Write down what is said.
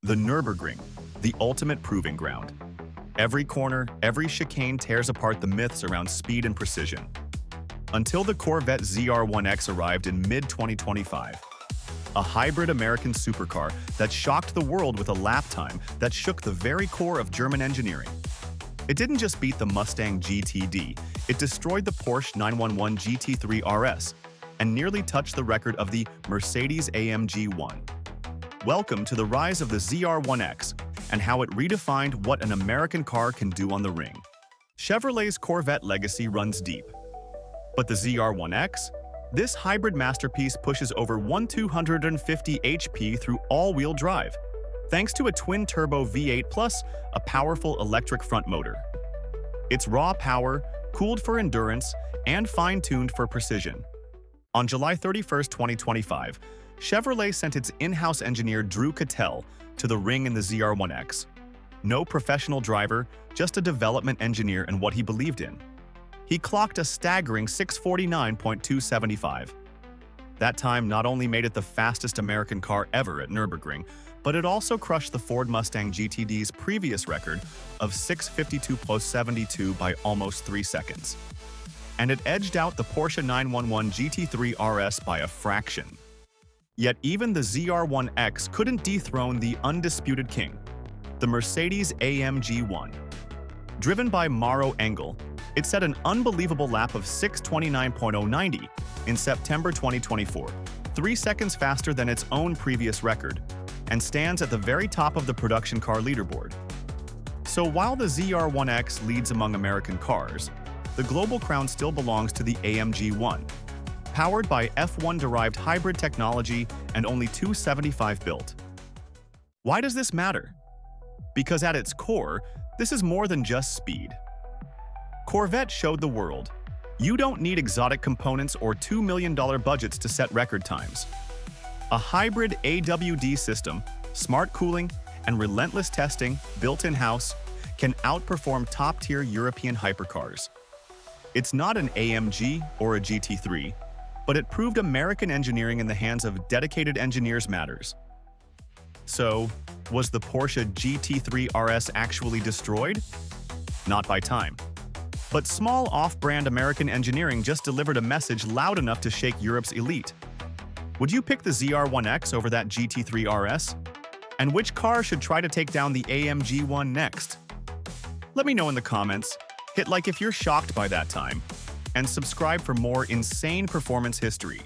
The Nürburgring, the ultimate proving ground. Every corner, every chicane tears apart the myths around speed and precision. Until the Corvette ZR1X arrived in mid-2025. A hybrid American supercar that shocked the world with a lap time that shook the very core of German engineering. It didn't just beat the Mustang GTD, it destroyed the Porsche 911 GT3 RS and nearly touched the record of the Mercedes AMG One. Welcome to the rise of the ZR1X and how it redefined what an American car can do on the ring. Chevrolet's Corvette legacy runs deep. But the ZR1X? This hybrid masterpiece pushes over 1,250 HP through all-wheel drive, thanks to a twin-turbo V8 plus a powerful electric front motor. It's raw power, cooled for endurance, and fine-tuned for precision. On July 31, 2025, Chevrolet sent its in-house engineer Drew Cattell to the ring in the ZR1X. No professional driver, just a development engineer and what he believed in. He clocked a staggering 649.275. That time not only made it the fastest American car ever at Nürburgring, but it also crushed the Ford Mustang GTD's previous record of 652.72 by almost 3 seconds. And it edged out the Porsche 911 GT3 RS by a fraction. Yet even the ZR1X couldn't dethrone the undisputed king, the Mercedes AMG One. Driven by Mauro Engel, it set an unbelievable lap of 629.090 in September 2024, 3 seconds faster than its own previous record, and stands at the very top of the production car leaderboard. So while the ZR1X leads among American cars, the global crown still belongs to the AMG One, powered by F1-derived hybrid technology and only 275 built. Why does this matter? Because at its core, this is more than just speed. Corvette showed the world, you don't need exotic components or $2 million budgets to set record times. A hybrid AWD system, smart cooling, and relentless testing built in-house can outperform top-tier European hypercars. It's not an AMG or a GT3, but it proved American engineering in the hands of dedicated engineers matters. So, was the Porsche GT3 RS actually destroyed? Not by time. But small off-brand American engineering just delivered a message loud enough to shake Europe's elite. Would you pick the ZR1X over that GT3 RS? And which car should try to take down the AMG One next? Let me know in the comments. Hit like if you're shocked by that time. And subscribe for more insane performance history.